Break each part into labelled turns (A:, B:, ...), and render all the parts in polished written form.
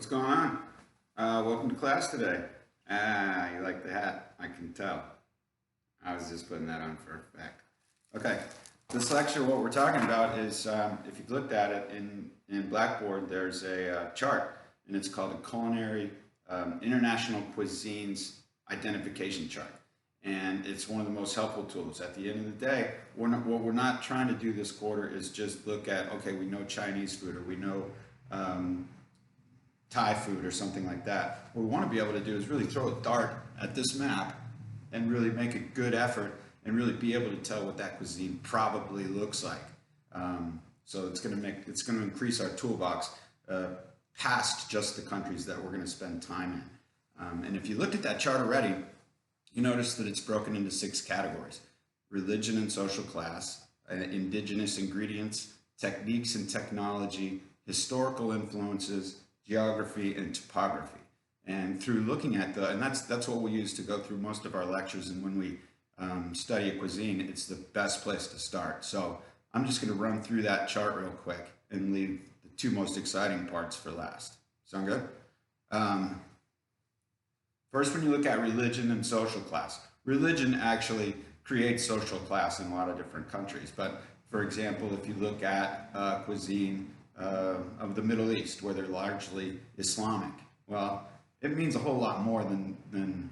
A: What's going on? Welcome to class today. You like the hat, I can tell. I was just putting that on for effect. Okay, this lecture, what we're talking about is, if you've looked at it in Blackboard, there's a chart, and it's called a Culinary International Cuisines Identification Chart. And it's one of the most helpful tools. At the end of the day, what we're not trying to do this quarter is just look at, okay, we know Chinese food, or we know Thai food or something like that. What we want to be able to do is really throw a dart at this map and really make a good effort and really be able to tell what that cuisine probably looks like. So it's going to increase our toolbox past just the countries that we're going to spend time in. And if you looked at that chart already, you notice that it's broken into 6 categories: religion and social class, indigenous ingredients, techniques and technology, historical influences, geography, and topography. And through looking at and that's what we use to go through most of our lectures. And when we study a cuisine, it's the best place to start. So I'm just going to run through that chart real quick and leave the 2 most exciting parts for last. Sound good? First, when you look at religion and social class, religion actually creates social class in a lot of different countries. But for example, if you look at cuisine of the Middle East, where they're largely Islamic, well, it means a whole lot more than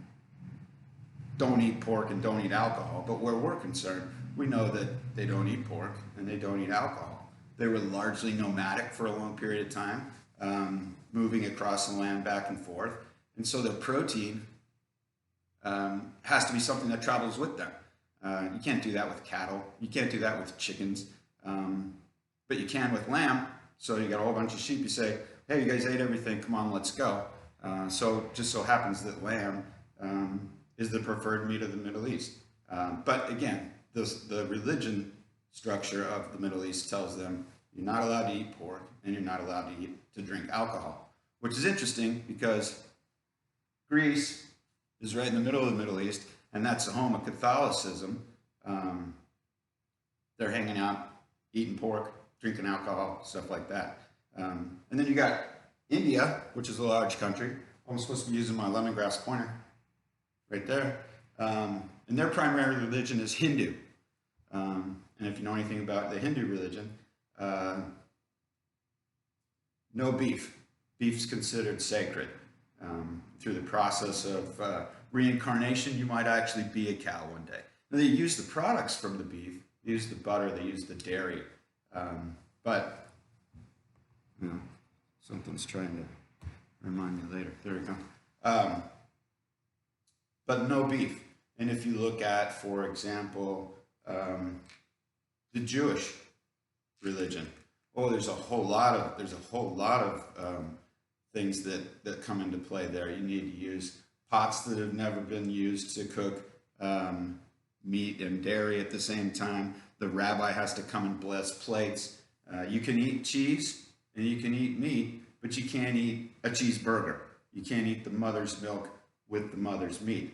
A: don't eat pork and don't eat alcohol. But where we're concerned, we know that they don't eat pork and they don't eat alcohol. They were largely nomadic for a long period of time, moving across the land back and forth. And so their protein has to be something that travels with them. You can't do that with cattle. You can't do that with chickens. But you can with lamb. So you got a whole bunch of sheep. You say, hey, you guys ate everything. Come on, let's go. So just so happens that lamb is the preferred meat of the Middle East. But again, the religion structure of the Middle East tells them you're not allowed to eat pork and you're not allowed to drink alcohol, which is interesting because Greece is right in the middle of the Middle East, and that's the home of Catholicism. They're hanging out, eating pork, drinking alcohol, stuff like that. And then you got India, which is a large country. I'm supposed to be using my lemongrass pointer right there. And their primary religion is Hindu. And if you know anything about the Hindu religion, no beef. Beef's considered sacred. Through the process of reincarnation, you might actually be a cow one day. And they use the products from the beef. They use the butter. They use the dairy. But you know, something's trying to remind me later. There we go. But no beef. And if you look at, for example, the Jewish religion, there's a whole lot of things that come into play there. You need to use pots that have never been used to cook meat and dairy at the same time. The rabbi has to come and bless plates. You can eat cheese and you can eat meat, but you can't eat a cheeseburger. You can't eat the mother's milk with the mother's meat.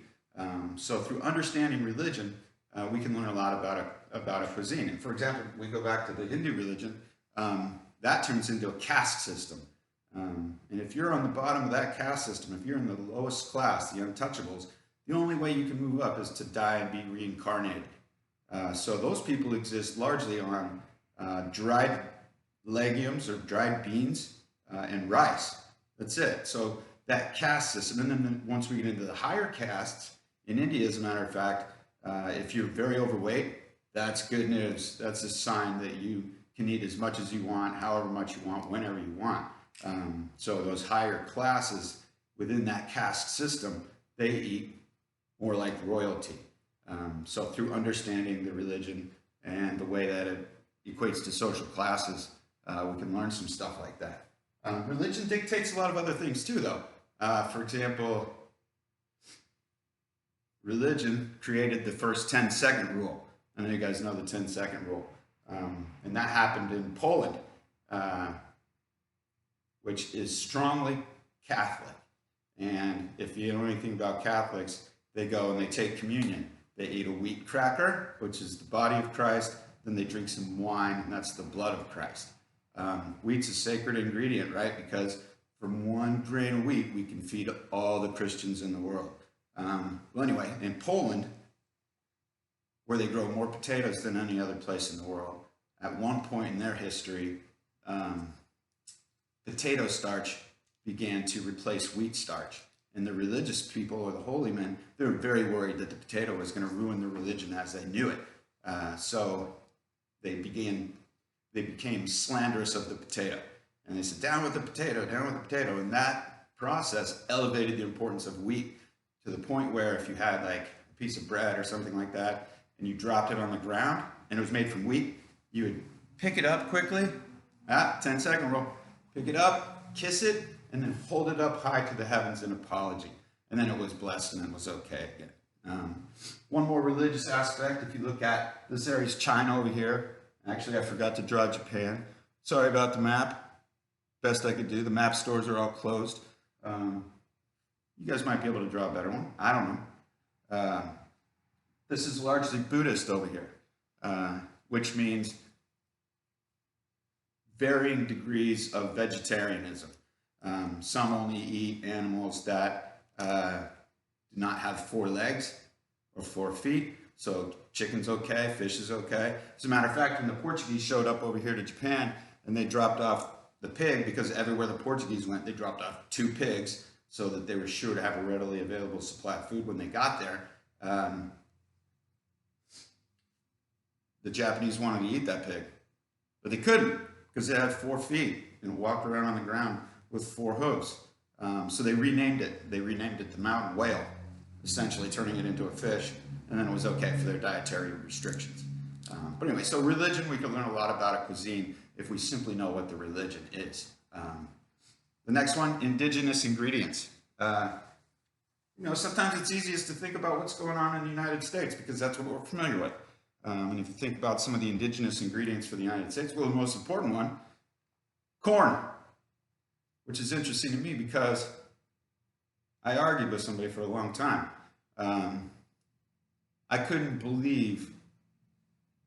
A: So through understanding religion, we can learn a lot about a cuisine. And for example, we go back to the Hindu religion, that turns into a caste system. And if you're on the bottom of that caste system, if you're in the lowest class, the untouchables, the only way you can move up is to die and be reincarnated. So those people exist largely on dried legumes or dried beans and rice. That's it. So that caste system, and then once we get into the higher castes, in India, as a matter of fact, if you're very overweight, that's good news. That's a sign that you can eat as much as you want, however much you want, whenever you want. So those higher classes within that caste system, they eat more like royalty. So through understanding the religion and the way that it equates to social classes, we can learn some stuff like that. Religion dictates a lot of other things too, though. For example, religion created the first 10-second rule. I know you guys know the 10-second rule. And that happened in Poland, which is strongly Catholic. And if you know anything about Catholics, they go and they take communion. They eat a wheat cracker, which is the body of Christ. Then they drink some wine, and that's the blood of Christ. Wheat's a sacred ingredient, right? Because from one grain of wheat, we can feed all the Christians in the world. Well, anyway, in Poland, where they grow more potatoes than any other place in the world, at one point in their history, potato starch began to replace wheat starch. And the religious people, or the holy men, they were very worried that the potato was going to ruin their religion as they knew it. So they became slanderous of the potato. And they said, down with the potato, down with the potato. And that process elevated the importance of wheat to the point where if you had like a piece of bread or something like that, and you dropped it on the ground, and it was made from wheat, you would pick it up quickly, 10-second rule, pick it up, kiss it, and then hold it up high to the heavens in apology. And then it was blessed and then was okay again. One more religious aspect, if you look at this area's China over here. Actually, I forgot to draw Japan. Sorry about the map. Best I could do. The map stores are all closed. You guys might be able to draw a better one. I don't know. This is largely Buddhist over here, which means varying degrees of vegetarianism. Some only eat animals that do not have 4 legs or 4 feet. So chicken's okay, fish is okay. As a matter of fact, when the Portuguese showed up over here to Japan and they dropped off the pig, because everywhere the Portuguese went, they dropped off 2 pigs so that they were sure to have a readily available supply of food when they got there. The Japanese wanted to eat that pig, but they couldn't because it had 4 feet and it walked around on the ground with 4 hooves. So they renamed it. They renamed it the mountain whale, essentially turning it into a fish, and then it was okay for their dietary restrictions. But anyway, so religion, we can learn a lot about a cuisine if we simply know what the religion is. The next one, indigenous ingredients. Sometimes it's easiest to think about what's going on in the United States because that's what we're familiar with. And if you think about some of the indigenous ingredients for the United States, well, the most important one, corn, which is interesting to me because I argued with somebody for a long time. I couldn't believe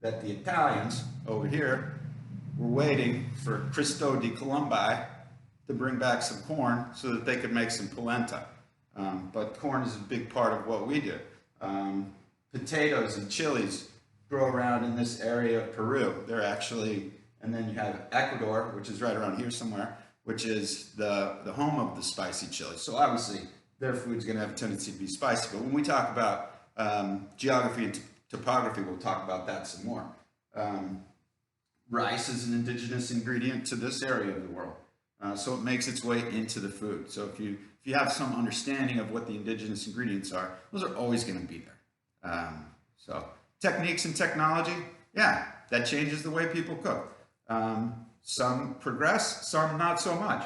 A: that the Italians over here were waiting for Cristo di Colombi to bring back some corn so that they could make some polenta. But corn is a big part of what we do. Potatoes and chilies grow around in this area of Peru. They're actually, and then you have Ecuador, which is right around here somewhere, which is the home of the spicy chili. So obviously their food's gonna have a tendency to be spicy. But when we talk about geography and topography, we'll talk about that some more. Rice is an indigenous ingredient to this area of the world. So it makes its way into the food. So if you have some understanding of what the indigenous ingredients are, those are always gonna be there. So techniques and technology, yeah, that changes the way people cook. Some progress, some not so much.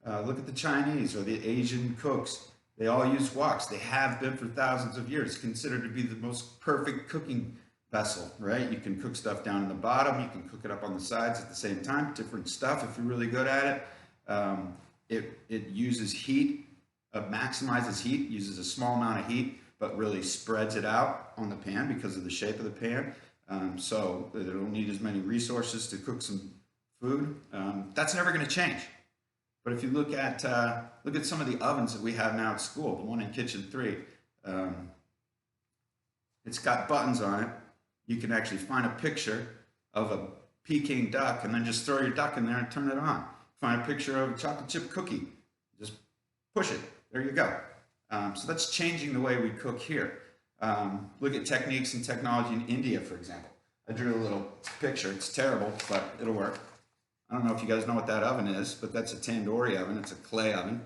A: Look at the Chinese or the Asian cooks. They all use woks. They have been for thousands of years, considered to be the most perfect cooking vessel, right? You can cook stuff down in the bottom. You can cook it up on the sides at the same time. Different stuff if you're really good at it. It uses heat, maximizes heat, uses a small amount of heat, but really spreads it out on the pan because of the shape of the pan. So they don't need as many resources to cook some food. That's never going to change. But if you look at some of the ovens that we have now at school, the one in Kitchen 3, it's got buttons on it. You can actually find a picture of a Peking duck and then just throw your duck in there and turn it on. Find a picture of a chocolate chip cookie. Just push it. There you go. So that's changing the way we cook here. Look at techniques and technology in India, for example. I drew a little picture. It's terrible, but it'll work. I don't know if you guys know what that oven is, but that's a tandoori oven. It's a clay oven.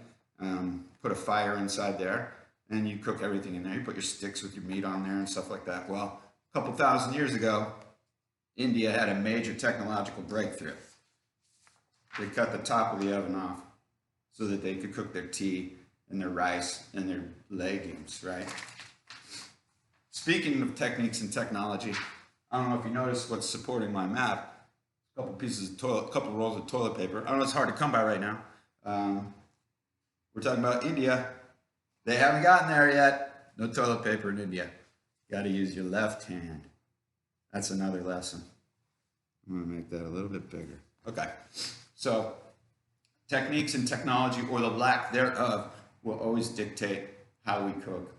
A: Put a fire inside there, and you cook everything in there. You put your sticks with your meat on there and stuff like that. Well, a couple thousand years ago, India had a major technological breakthrough. They cut the top of the oven off so that they could cook their tea and their rice and their legumes, right? Speaking of techniques and technology, I don't know if you noticed what's supporting my map. A couple rolls of toilet paper. I know it's hard to come by right now. We're talking about India. They haven't gotten there yet. No toilet paper in India. Got to use your left hand. That's another lesson. I'm going to make that a little bit bigger. Okay. So techniques and technology, or the lack thereof, will always dictate how we cook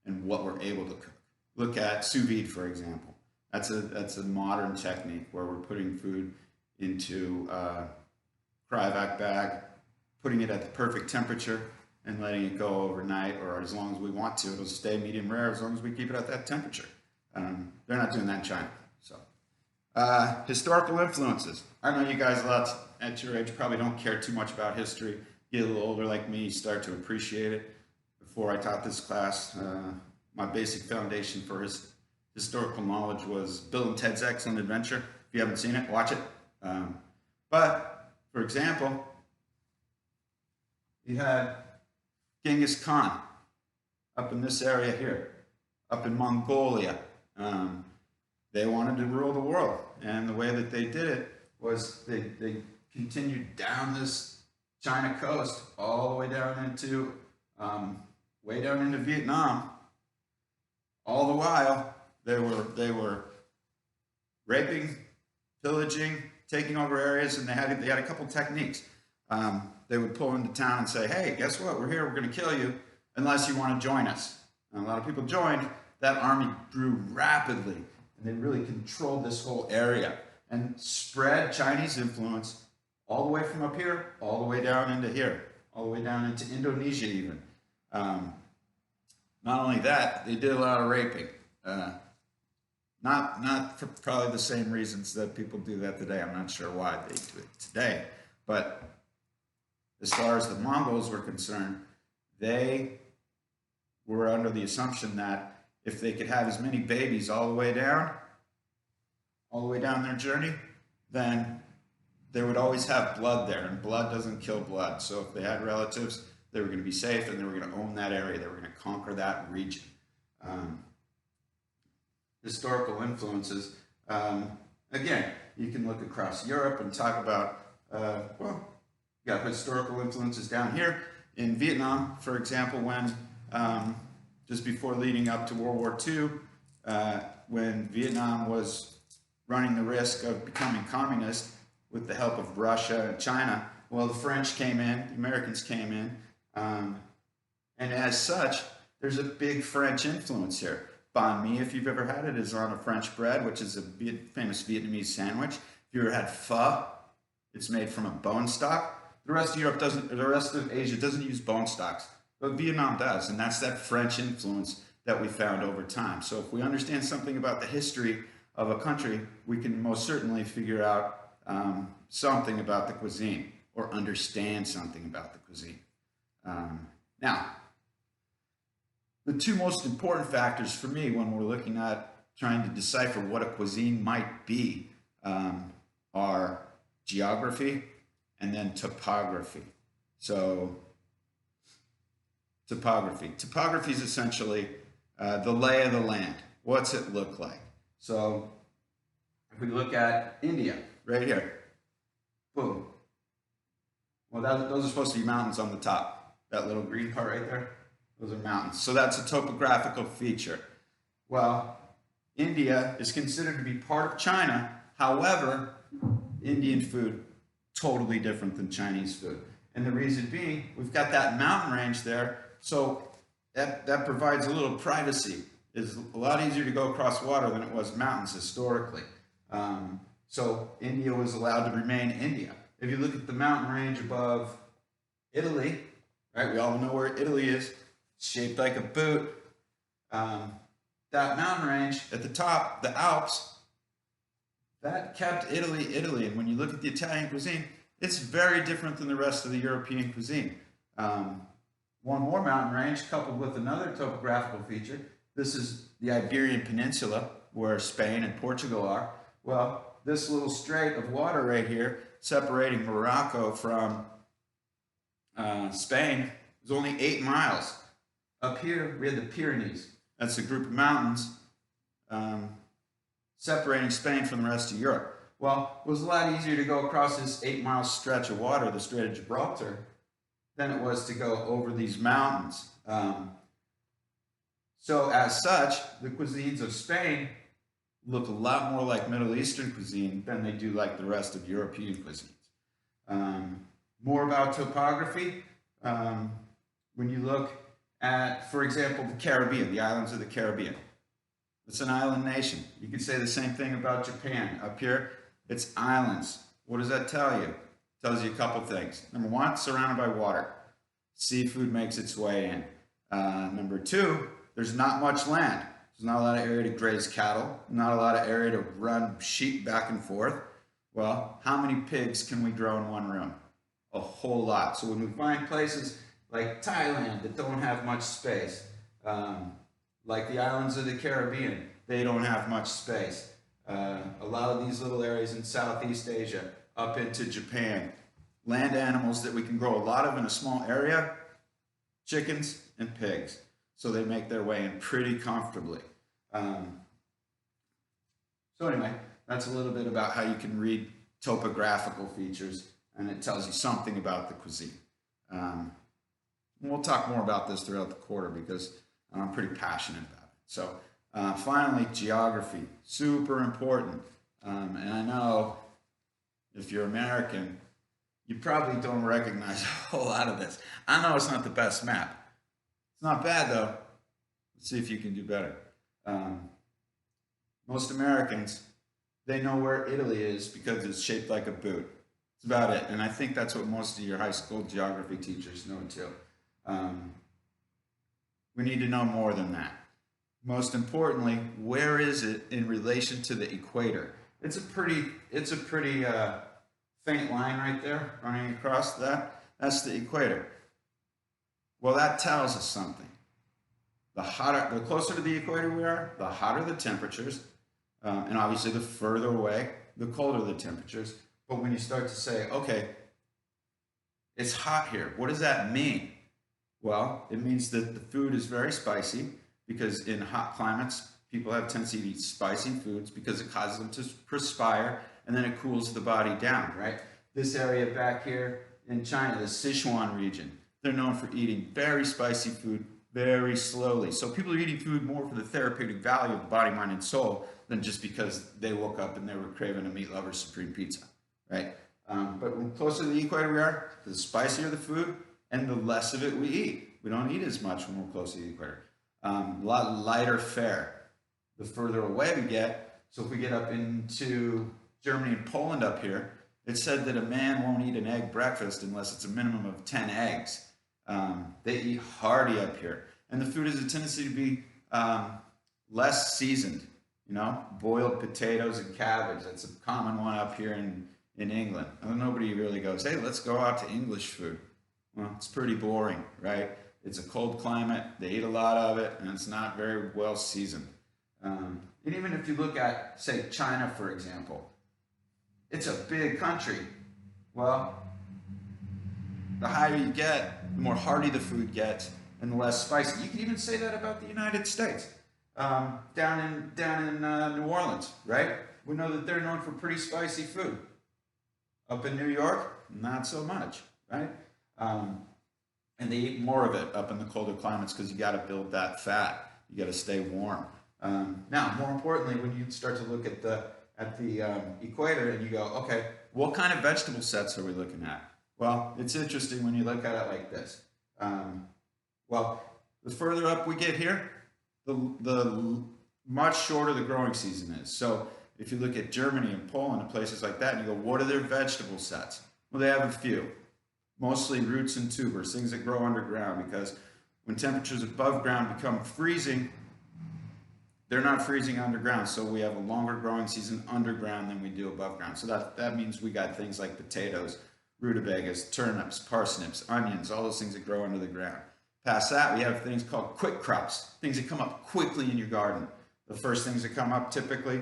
A: and what we're able to cook. Look at sous vide, for example. That's a modern technique where we're putting food into a cryovac bag, putting it at the perfect temperature, and letting it go overnight, or as long as we want to. It'll stay medium rare as long as we keep it at that temperature. They're not doing that in China. So, historical influences. I know you guys a lot at your age probably don't care too much about history. Get a little older like me, you start to appreciate it. Before I taught this class, my basic foundation for historical knowledge was Bill and Ted's Excellent Adventure. If you haven't seen it, watch it. But, for example, you had Genghis Khan up in this area here, up in Mongolia. They wanted to rule the world, and the way that they did it was they continued down this China coast all the way down into Vietnam. All the while they were raping, pillaging, taking over areas, and they had a couple techniques. They would pull into town and say, "Hey, guess what? We're here. We're going to kill you unless you want to join us." And a lot of people joined. That army grew rapidly, and they really controlled this whole area and spread Chinese influence all the way from up here, all the way down into here, all the way down into Indonesia even. Not only that, they did a lot of raping. Not for probably the same reasons that people do that today. I'm not sure why they do it today. But as far as the Mongols were concerned, they were under the assumption that if they could have as many babies all the way down their journey, then they would always have blood there, and blood doesn't kill blood. So if they had relatives, they were going to be safe, and they were going to own that area. They were going to conquer that region. Historical influences. Again, you can look across Europe and talk about, you got historical influences down here in Vietnam, for example, when just before leading up to World War II, when Vietnam was running the risk of becoming communist with the help of Russia and China, well, the French came in, the Americans came in, and as such, there's a big French influence here. Banh mi, if you've ever had it, is on a French bread, which is a famous Vietnamese sandwich. If you ever had pho, it's made from a bone stock. The rest of Europe doesn't, the rest of Asia doesn't use bone stocks, but Vietnam does, and that's that French influence that we found over time. So if we understand something about the history of a country, we can most certainly figure out something about the cuisine, or understand something about the cuisine. Now, the two most important factors for me when we're looking at trying to decipher what a cuisine might be are geography and then topography. So, topography. Topography is essentially the lay of the land. What's it look like? So, if we look at India, right here, boom. Well, those are supposed to be mountains on the top. That little green part right there, those are mountains. So that's a topographical feature. Well, India is considered to be part of China. However, Indian food, totally different than Chinese food. And the reason being, we've got that mountain range there, so that provides a little privacy. It's a lot easier to go across water than it was mountains historically. So India was allowed to remain India. If you look at the mountain range above Italy, right, we all know where Italy is, it's shaped like a boot. That mountain range at the top, the Alps, that kept Italy, Italy. And when you look at the Italian cuisine, it's very different than the rest of the European cuisine. One more mountain range coupled with another topographical feature. This is the Iberian Peninsula, where Spain and Portugal are. Well, this little strait of water right here, separating Morocco from Spain, is only 8 miles. Up here, we had the Pyrenees. That's a group of mountains separating Spain from the rest of Europe. Well, it was a lot easier to go across this 8-mile stretch of water, the Strait of Gibraltar, than it was to go over these mountains. So as such, the cuisines of Spain look a lot more like Middle Eastern cuisine than they do like the rest of European cuisines. More about topography. When you look at, for example, the Caribbean, the islands of the Caribbean, it's an island nation. You could say the same thing about Japan. Up here, it's islands. What does that tell you? It tells you a couple things. Number one, it's surrounded by water. Seafood makes its way in. Number two, there's not much land. There's not a lot of area to graze cattle, not a lot of area to run sheep back and forth. Well, how many pigs can we grow in one room? A whole lot. So when we find places like Thailand that don't have much space, like the islands of the Caribbean, they don't have much space. A lot of these little areas in Southeast Asia, up into Japan, land animals that we can grow a lot of in a small area, chickens and pigs. So they make their way in pretty comfortably. So anyway, that's a little bit about how you can read topographical features, and it tells you something about the cuisine. We'll talk more about this throughout the quarter because I'm pretty passionate about it. So finally, geography, super important. And I know if you're American, you probably don't recognize a whole lot of this. I know it's not the best map. It's not bad though. Let's see if you can do better. Most Americans, they know where Italy is because it's shaped like a boot. That's about it. And I think that's what most of your high school geography teachers know too. We need to know more than that. Most importantly, where is it in relation to the equator? It's a pretty faint line right there running across that. That's the equator. Well, that tells us something. The closer to the equator we are, the hotter the temperatures, and obviously the further away, the colder the temperatures. But when you start to say, okay, it's hot here, what does that mean? Well, it means that the food is very spicy because in hot climates, people have a tendency to eat spicy foods because it causes them to perspire and then it cools the body down, right? This area back here in China, the Sichuan region, they're known for eating very spicy food very slowly. So people are eating food more for the therapeutic value of the body, mind, and soul than just because they woke up and they were craving a meat lover's supreme pizza, right? But when closer to the equator we are, the spicier the food and the less of it we eat. We don't eat as much when we're close to the equator. A lot lighter fare the further away we get. So if we get up into Germany and Poland up here, it's said that a man won't eat an egg breakfast unless it's a minimum of 10 eggs. They eat hearty up here. And the food has a tendency to be less seasoned. You know, boiled potatoes and cabbage. That's a common one up here in England. And nobody really goes, hey, let's go out to English food. Well, it's pretty boring, right? It's a cold climate. They eat a lot of it, and it's not very well seasoned. And even if you look at, say, China, for example, it's a big country. Well, the higher you get, the more hearty the food gets, and the less spicy. You can even say that about the United States. Down in New Orleans, right? We know that they're known for pretty spicy food. Up in New York, not so much, right? And they eat more of it up in the colder climates because you got to build that fat. You got to stay warm. Now, more importantly, when you start to look at the equator and you go, okay, what kind of vegetable sets are we looking at? Well, it's interesting when you look at it like this. Well, the further up we get here, the much shorter the growing season is. So if you look at Germany and Poland and places like that and you go, what are their vegetable sets? Well, they have a few. Mostly roots and tubers, things that grow underground, because when temperatures above ground become freezing, they're not freezing underground, so we have a longer growing season underground than we do above ground. So that means we got things like potatoes, rutabagas, turnips, parsnips, onions, all those things that grow under the ground. Past that, we have things called quick crops, things that come up quickly in your garden. The first things that come up typically,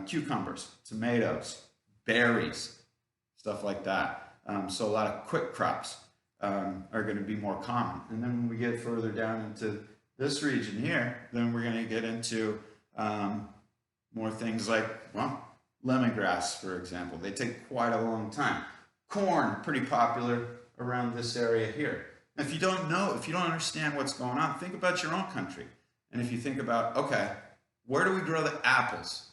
A: cucumbers, tomatoes, berries, stuff like that. So a lot of quick crops are going to be more common. And then when we get further down into this region here, then we're going to get into more things like, well, lemongrass, for example. They take quite a long time. Corn, pretty popular around this area here. And if you don't know, if you don't understand what's going on, think about your own country. And if you think about, okay, where do we grow the apples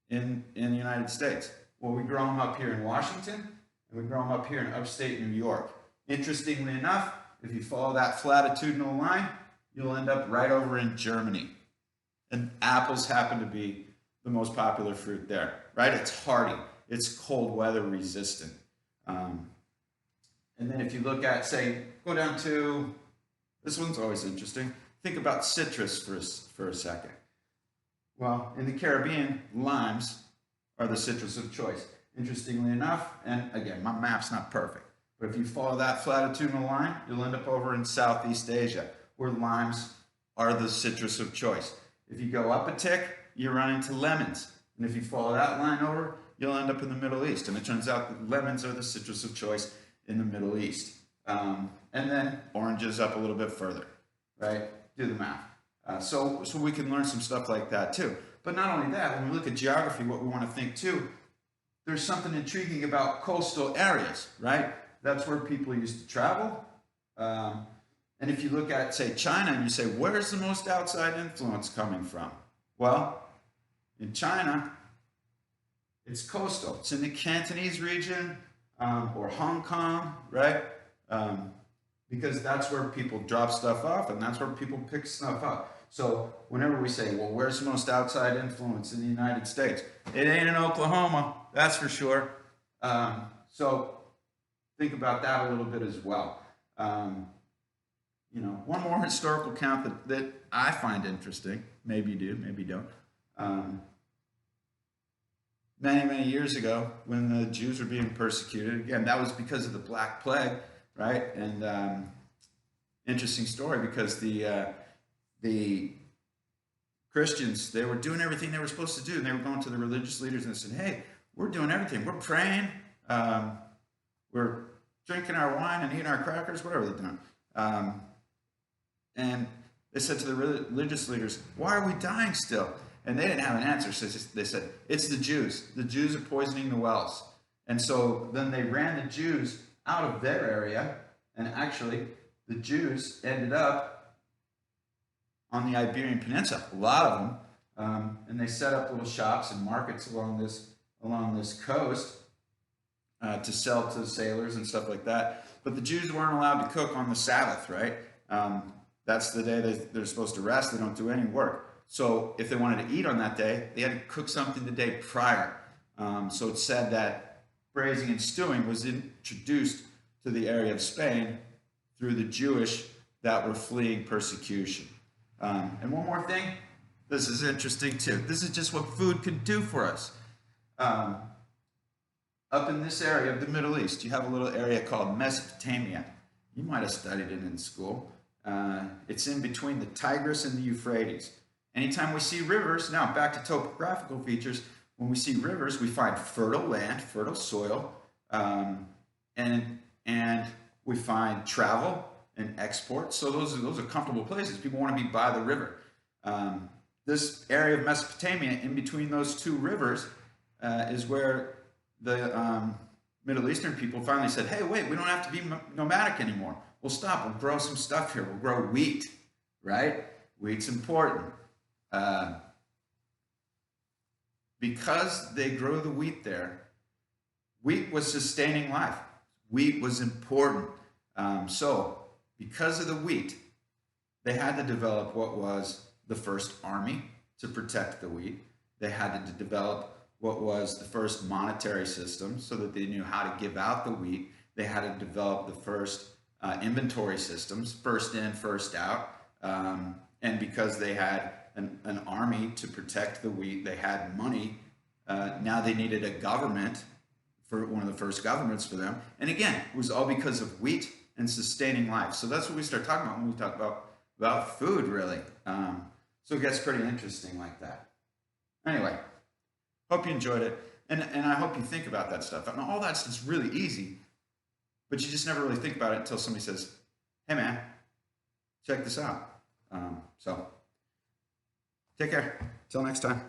A: in the United States? Well, we grow them up here in Washington, and we grow them up here in upstate New York. Interestingly enough, if you follow that latitudinal line, you'll end up right over in Germany. And apples happen to be the most popular fruit there, right? It's hardy, it's cold weather resistant. And then if you look at, say, go down to, this one's always interesting. Think about citrus for a second. Well, in the Caribbean, limes are the citrus of choice. Interestingly enough, and again, my map's not perfect, but if you follow that latitudinal line, you'll end up over in Southeast Asia, where limes are the citrus of choice. If you go up a tick, you run into lemons. And if you follow that line over, you'll end up in the Middle East. And it turns out that lemons are the citrus of choice in the Middle East. And then oranges up a little bit further, right? Do the math. So we can learn some stuff like that too. But not only that, when we look at geography, what we want to think too, there's something intriguing about coastal areas, right? That's where people used to travel. And if you look at, say, China, and you say, where's the most outside influence coming from? Well, in China, it's coastal. It's in the Cantonese region or Hong Kong, right? Because that's where people drop stuff off and that's where people pick stuff up. So whenever we say, well, where's the most outside influence in the United States? It ain't in Oklahoma, that's for sure. So think about that a little bit as well. One more historical count that I find interesting, maybe you do, maybe you don't. Many years ago, when the Jews were being persecuted, again, that was because of the Black Plague, right? And interesting story, because the Christians, they were doing everything they were supposed to do, and they were going to the religious leaders and said, hey, we're doing everything. We're praying, we're drinking our wine and eating our crackers, whatever they're doing. And they said to the religious leaders, why are we dying still? And they didn't have an answer. So they said, it's the Jews. The Jews are poisoning the wells. And so then they ran the Jews out of their area. And actually, the Jews ended up on the Iberian Peninsula, a lot of them. And they set up little shops and markets along this coast to sell to sailors and stuff like that. But the Jews weren't allowed to cook on the Sabbath, right? That's the day they're supposed to rest. They don't do any work. So if they wanted to eat on that day, they had to cook something the day prior. So it's said that braising and stewing was introduced to the area of Spain through the Jewish that were fleeing persecution. And one more thing, this is interesting too. This is just what food can do for us. Up in this area of the Middle East, you have a little area called Mesopotamia. You might have studied it in school. It's in between the Tigris and the Euphrates. Anytime we see rivers, now back to topographical features, when we see rivers, we find fertile land, fertile soil, and we find travel and export. So those are comfortable places. People want to be by the river. This area of Mesopotamia, in between those two rivers, is where the Middle Eastern people finally said, hey, wait, we don't have to be nomadic anymore. We'll stop. We'll grow some stuff here. We'll grow wheat, right? Wheat's important. Because they grow the wheat there, wheat was sustaining life. Wheat was important. So because of the wheat, they had to develop what was the first army to protect the wheat. They had to develop what was the first monetary system so that they knew how to give out the wheat. They had to develop the first inventory systems, first in, first out. And because they had an army to protect the wheat, they had money. Now they needed a government, for one of the first governments for them. And again, it was all because of wheat and sustaining life. So that's what we start talking about when we talk about food, really. So it gets pretty interesting like that. Anyway, hope you enjoyed it. And I hope you think about that stuff. I mean, all that stuff's really easy, but you just never really think about it until somebody says, hey man, check this out. So take care. Till next time.